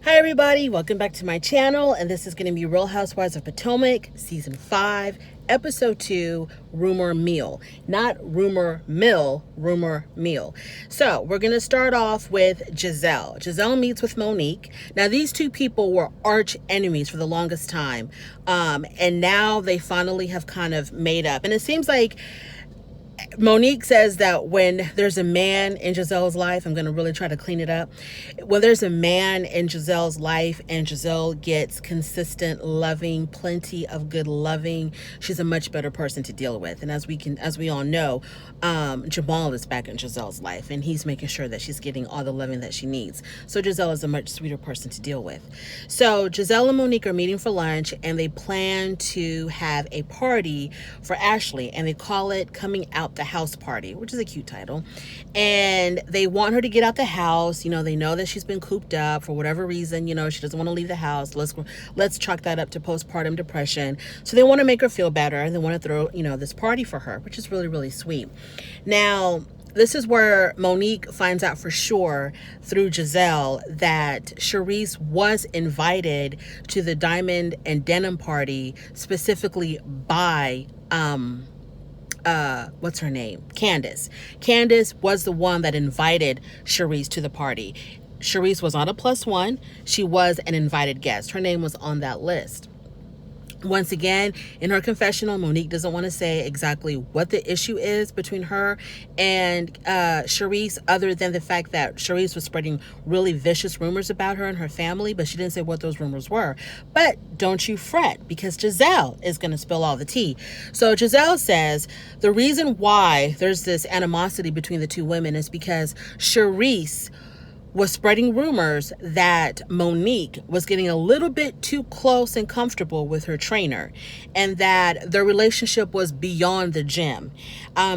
Hi everybody, welcome back to my channel, and this is going to be Real Housewives of Potomac, Season 5, Episode 2, Rumor Mill. Not Rumor Mill, Rumor Mill. So, we're going to start off with Giselle. Giselle meets with Monique. Now, these two people were arch enemies for the longest time, and now they finally have kind of made up. And it seems like Monique says that when there's a man in Giselle's life, I'm going to really try to clean it up. When there's a man in Giselle's life and Giselle gets consistent loving, plenty of good loving, she's a much better person to deal with. And as we all know, Jamal is back in Giselle's life and he's making sure that she's getting all the loving that she needs. So Giselle is a much sweeter person to deal with. So Giselle and Monique are meeting for lunch and they plan to have a party for Ashley, and they call it Coming Out the House Party, which is a cute title. And they want her to get out the house. You know, they know that she's been cooped up for whatever reason. You know, she doesn't want to leave the house. Let's chalk that up to postpartum depression. So they want to make her feel better. They want to throw, this party for her, which is really, really sweet. Now, this is where Monique finds out for sure through Giselle that Charisse was invited to the Diamond and Denim party specifically by what's her name? Candice. Candice was the one that invited Charisse to the party. Charisse was not a +1. She was an invited guest. Her name was on that list. Once again, in her confessional, Monique doesn't want to say exactly what the issue is between her and Charisse, other than the fact that Charisse was spreading really vicious rumors about her and her family, but she didn't say what those rumors were. But don't you fret, because Giselle is going to spill all the tea. So Giselle says the reason why there's this animosity between the two women is because Charisse was spreading rumors that Monique was getting a little bit too close and comfortable with her trainer, and that their relationship was beyond the gym.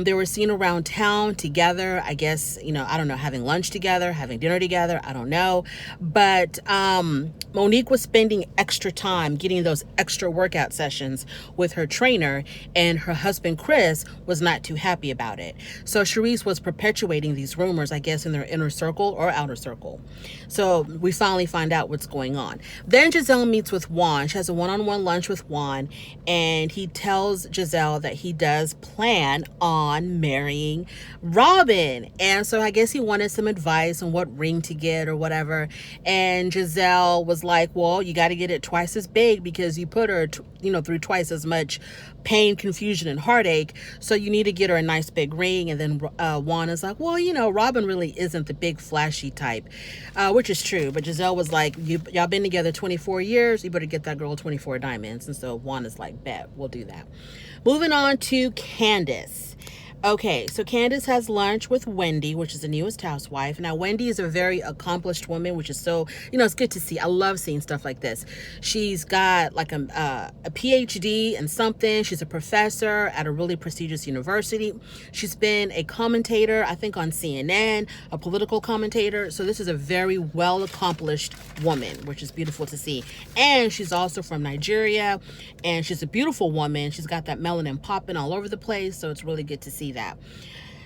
They were seen around town together, I guess, I don't know, having lunch together, having dinner together, I don't know. But Monique was spending extra time getting those extra workout sessions with her trainer, and her husband, Chris, was not too happy about it. So Charisse was perpetuating these rumors, I guess, in their inner circle or outer circle. So we finally find out what's going on. Then Giselle meets with Juan. She has a one-on-one lunch with Juan, and he tells Giselle that he does plan on marrying Robin. And so I guess he wanted some advice on what ring to get or whatever. And Giselle was like, well, you got to get it twice as big because you put her, through twice as much pain, confusion, and heartache. So you need to get her a nice big ring. And then Juan is like, well, Robin really isn't the big flashy type, which is true. But Giselle was like, y'all been together 24 years. You better get that girl 24 diamonds. And so Juan is like, bet, we'll do that. Moving on to Candice. Okay, so Candice has lunch with Wendy, which is the newest housewife. Now, Wendy is a very accomplished woman, which is so, it's good to see. I love seeing stuff like this. She's got like a PhD in something. She's a professor at a really prestigious university. She's been a commentator, I think, on CNN, a political commentator. So this is a very well-accomplished woman, which is beautiful to see. And she's also from Nigeria, and she's a beautiful woman. She's got that melanin popping all over the place, so it's really good to see that.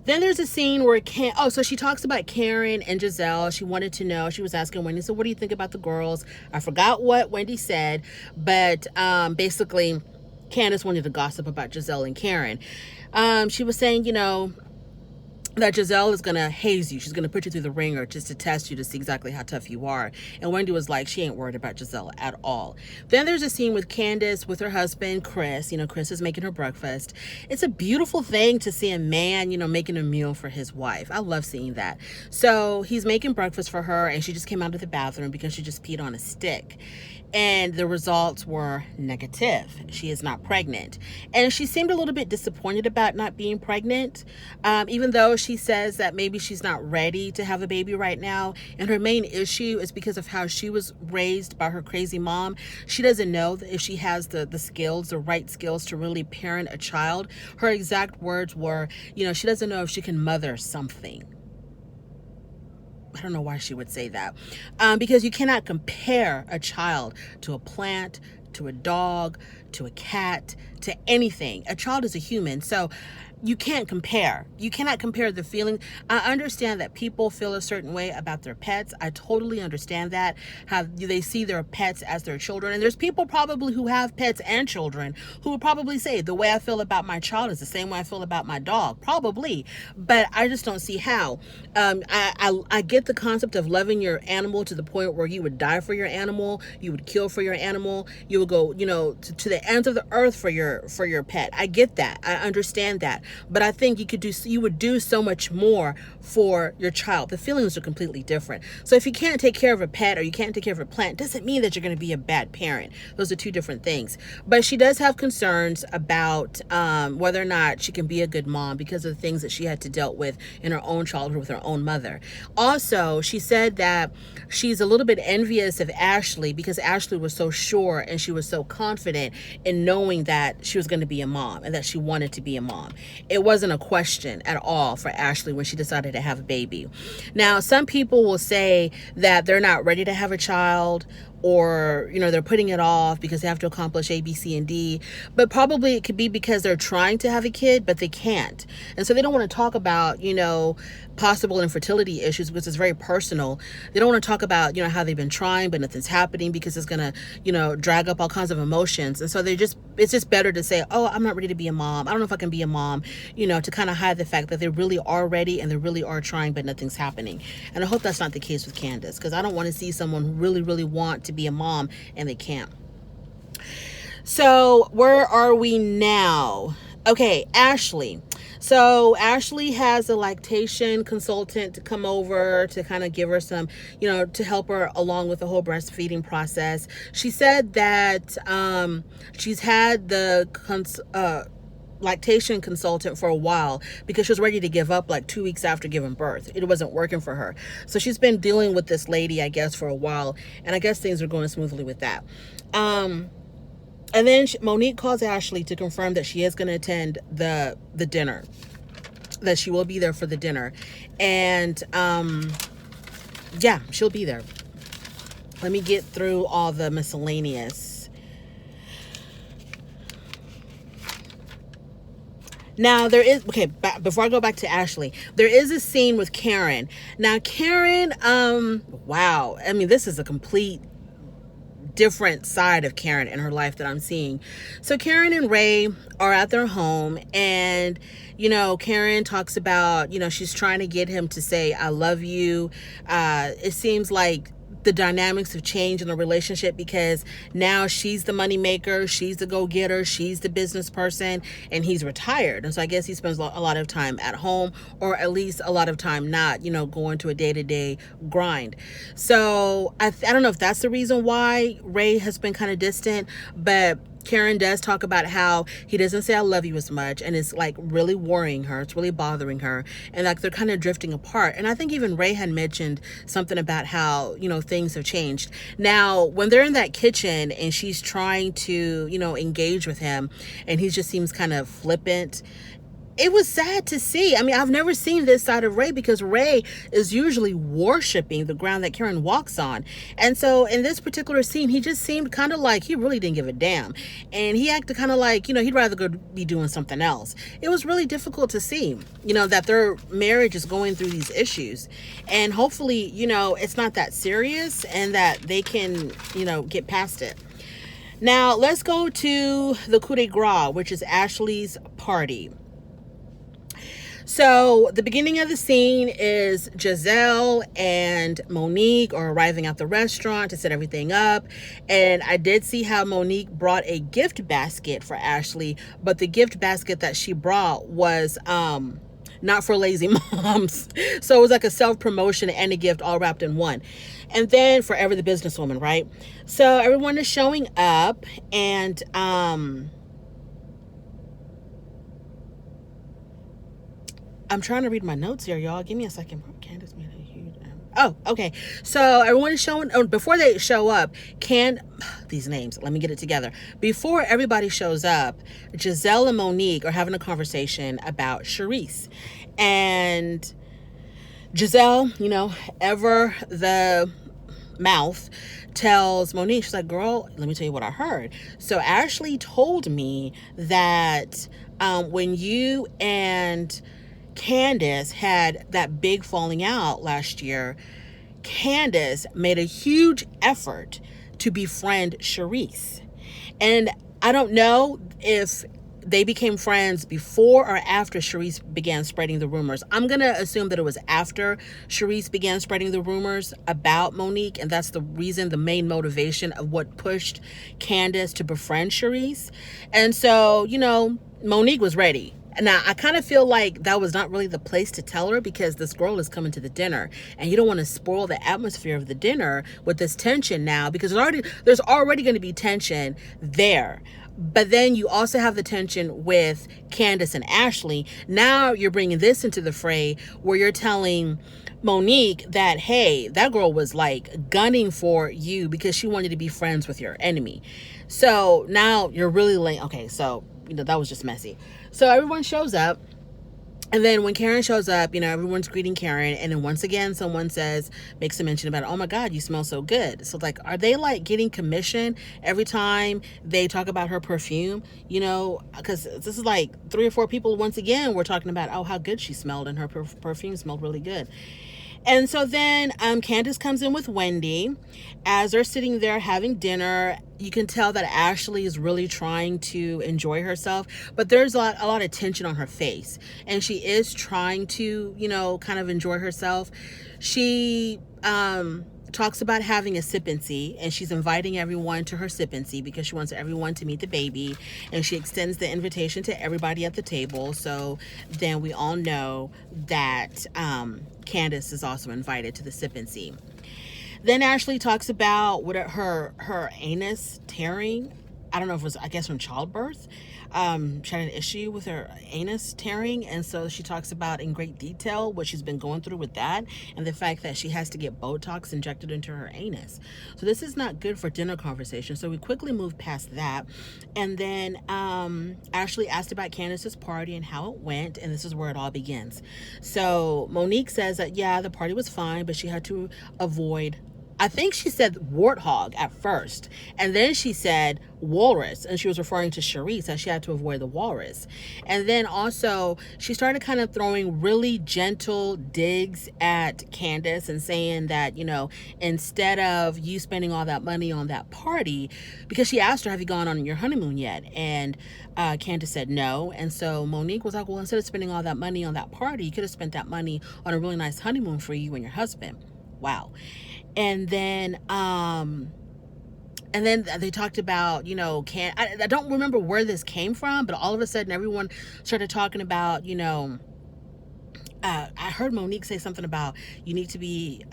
Then there's a scene where so she talks about Karen and Giselle. She wanted to know, she was asking Wendy, so what do you think about the girls? I forgot what Wendy said, but basically Candice wanted to gossip about Giselle and Karen. She was saying, that Giselle is going to haze you. She's going to put you through the ringer just to test you to see exactly how tough you are. And Wendy was like, she ain't worried about Giselle at all. Then there's a scene with Candice with her husband, Chris. Chris is making her breakfast. It's a beautiful thing to see a man, making a meal for his wife. I love seeing that. So he's making breakfast for her, and she just came out of the bathroom because she just peed on a stick. And the results were negative. She is not pregnant. And she seemed a little bit disappointed about not being pregnant, even though she says that maybe she's not ready to have a baby right now. And her main issue is because of how she was raised by her crazy mom. She doesn't know that if she has the skills, the right skills to really parent a child. Her exact words were, she doesn't know if she can mother something. I don't know why she would say that, because you cannot compare a child to a plant, to a dog, to a cat, to anything. A child is a human. So you can't compare. You cannot compare the feeling. I understand that people feel a certain way about their pets. I totally understand that. How they see their pets as their children. And there's people probably who have pets and children who would probably say the way I feel about my child is the same way I feel about my dog. Probably. But I just don't see how. I get the concept of loving your animal to the point where you would die for your animal, you would kill for your animal, you would go, to the ends of the earth for your pet. I get that. I understand that. But I think you would do so much more for your child. The feelings are completely different. So if you can't take care of a pet or you can't take care of a plant, doesn't mean that you're going to be a bad parent. Those are two different things. But she does have concerns about whether or not she can be a good mom because of the things that she had to deal with in her own childhood with her own mother. Also, she said that she's a little bit envious of Ashley because Ashley was so sure and she was so confident in knowing that she was going to be a mom and that she wanted to be a mom. It wasn't a question at all for Ashley when she decided to have a baby. Now, some people will say that they're not ready to have a child, or they're putting it off because they have to accomplish A, B, C, and D. But probably it could be because they're trying to have a kid, but they can't. And so they don't want to talk about, possible infertility issues because it's very personal. They don't want to talk about, how they've been trying, but nothing's happening because it's going to, drag up all kinds of emotions. And so it's just better to say, oh, I'm not ready to be a mom. I don't know if I can be a mom, to kind of hide the fact that they really are ready and they really are trying, but nothing's happening. And I hope that's not the case with Candice, because I don't want to see someone who really, really want to be a mom and they can't. So where are we now? Okay, Ashley. So Ashley has a lactation consultant to come over to kind of give her some, to help her along with the whole breastfeeding process. She said that she's had the lactation consultant for a while because she was ready to give up like 2 weeks after giving birth. It wasn't working for her. So she's been dealing with this lady, I guess, for a while. And I guess things are going smoothly with that. And then Monique calls Ashley to confirm that she is going to attend the dinner, that she will be there for the dinner. And yeah, she'll be there. Let me get through all the miscellaneous. Now there is, before I go back to Ashley, there is a scene with Karen. Now Karen, wow. I mean, this is a complete different side of Karen in her life that I'm seeing. So Karen and Ray are at their home, and Karen talks about, she's trying to get him to say I love you. It seems like the dynamics have changed in the relationship because now she's the money maker, she's the go-getter, she's the business person, and he's retired. And so I guess he spends a lot of time at home, or at least a lot of time not, going to a day-to-day grind. So I don't know if that's the reason why Ray has been kind of distant, but Karen does talk about how he doesn't say I love you as much, and it's like really worrying her. It's really bothering her, and like they're kind of drifting apart. And I think even Ray had mentioned something about how, things have changed. Now, when they're in that kitchen and she's trying to, engage with him, and he just seems kind of flippant, it was sad to see. I mean, I've never seen this side of Ray because Ray is usually worshiping the ground that Karen walks on. And so in this particular scene, he just seemed kind of like he really didn't give a damn. And he acted kind of like, he'd rather go be doing something else. It was really difficult to see, that their marriage is going through these issues. And hopefully, it's not that serious and that they can, get past it. Now, let's go to the coup de grace, which is Ashley's party. So the beginning of the scene is Giselle and Monique are arriving at the restaurant to set everything up. And I did see how Monique brought a gift basket for Ashley, but the gift basket that she brought was not for lazy moms. So it was like a self-promotion and a gift all wrapped in one. And then Forever the Businesswoman, right? So everyone is showing up, and I'm trying to read my notes here, y'all. Give me a second. Candice made a huge... Oh, okay. So everyone is showing... Oh, before they show up, these names, let me get it together. Before everybody shows up, Giselle and Monique are having a conversation about Charisse. And Giselle, ever the mouth, tells Monique, she's like, girl, let me tell you what I heard. So Ashley told me that when you and Candice had that big falling out last year, Candice made a huge effort to befriend Charisse. And I don't know if they became friends before or after Charisse began spreading the rumors. I'm going to assume that it was after Charisse began spreading the rumors about Monique, and that's the reason, the main motivation of what pushed Candice to befriend Charisse. And so, Monique was ready. Now, I kind of feel like that was not really the place to tell her, because this girl is coming to the dinner and you don't want to spoil the atmosphere of the dinner with this tension now, because there's already going to be tension there. But then you also have the tension with Candice and Ashley. Now you're bringing this into the fray where you're telling Monique that, hey, that girl was like gunning for you because she wanted to be friends with your enemy. So now you're really like, okay, so, that was just messy. So everyone shows up. And then when Karen shows up, everyone's greeting Karen. And then once again, someone makes a mention about, oh my God, you smell so good. So like, are they like getting commission every time they talk about her perfume? Because this is like 3 or 4 people once again were talking about, oh, how good she smelled, and her perfume smelled really good. And so then Candice comes in with Wendy. As they're sitting there having dinner, you can tell that Ashley is really trying to enjoy herself, but there's a lot of tension on her face. And she is trying to, kind of enjoy herself. She talks about having a sip-and-see, and she's inviting everyone to her sip-and-see because she wants everyone to meet the baby, and she extends the invitation to everybody at the table. So then we all know that Candice is also invited to the sip-and-see. Then Ashley talks about what her anus tearing. I don't know if it was, I guess, from childbirth. She had an issue with her anus tearing, and so she talks about in great detail what she's been going through with that, and the fact that she has to get Botox injected into her anus. So this is not good for dinner conversation. So we quickly move past that, and then Ashley asked about Candice's party and how it went, and this is where it all begins. So Monique says that, yeah, the party was fine, but she had to avoid, I think she said warthog at first, and then she said walrus, and she was referring to Charisse, and she had to avoid the walrus. And then also she started kind of throwing really gentle digs at Candice and saying that, instead of you spending all that money on that party, because she asked her, have you gone on your honeymoon yet? And Candice said no. And so Monique was like, well, instead of spending all that money on that party, you could have spent that money on a really nice honeymoon for you and your husband. Wow. And then they talked about, I don't remember where this came from, but all of a sudden everyone started talking about, I heard Monique say something about you need to be,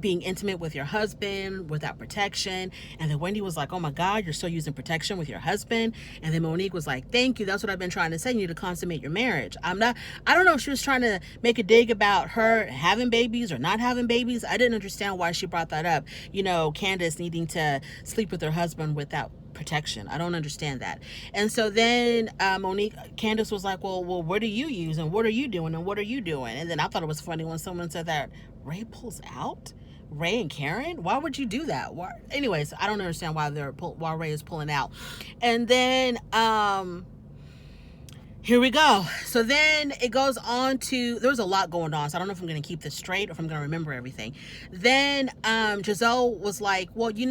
being intimate with your husband without protection. And then Wendy was like, oh my God, you're still using protection with your husband. And then Monique was like, thank you. That's what I've been trying to say. You need to consummate your marriage. I don't know if she was trying to make a dig about her having babies or not having babies. I didn't understand why she brought that up. Candice needing to sleep with her husband without protection. I don't understand that. And so then Candice was like, well, what do you use? And what are you doing? And what are you doing? And then I thought it was funny when someone said that Ray pulls out. Ray and Karen? Why would you do that? Why? Anyways, I don't understand why Ray is pulling out. And then here we go. So then it goes on to, there was a lot going on, so I don't know if I'm going to keep this straight or if I'm going to remember everything. Then Giselle was like, well, you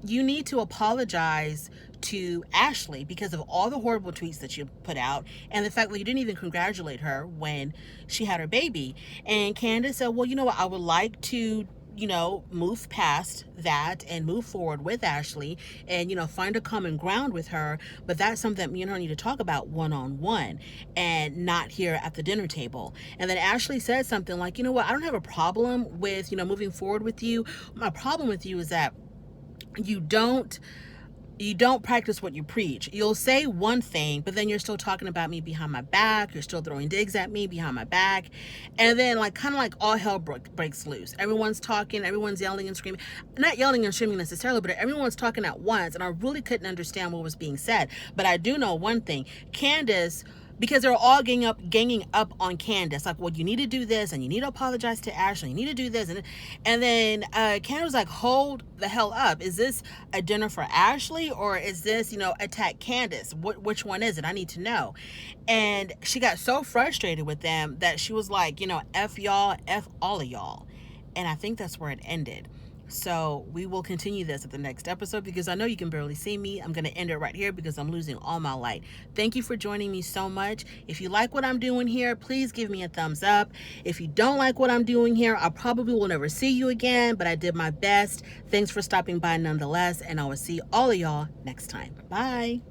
need to apologize to Ashley because of all the horrible tweets that you put out and the fact that you didn't even congratulate her when she had her baby. And Candice said, well, I would like to move past that and move forward with Ashley and, find a common ground with her. But that's something that me and her need to talk about one-on-one and not here at the dinner table. And then Ashley said something like, I don't have a problem with, moving forward with you. My problem with you is that you don't practice what you preach. You'll say one thing, but then you're still talking about me behind my back. You're still throwing digs at me behind my back. And then kind of all hell breaks loose. Everyone's talking, everyone's yelling and screaming. Not yelling and screaming necessarily, but everyone's talking at once. And I really couldn't understand what was being said. But I do know one thing. Candice because they're all ganging up on Candice. Like, well, you need to do this, and you need to apologize to Ashley. You need to do this, and then Candice was like, hold the hell up. Is this a dinner for Ashley, or is this, attack Candice? Which one is it? I need to know. And she got so frustrated with them that she was like, F y'all, F all of y'all. And I think that's where it ended. So we will continue this at the next episode, because I know you can barely see me. I'm going to end it right here because I'm losing all my light. Thank you for joining me so much. If you like what I'm doing here, please give me a thumbs up. If you don't like what I'm doing here, I probably will never see you again, but I did my best. Thanks for stopping by nonetheless, and I will see all of y'all next time. Bye.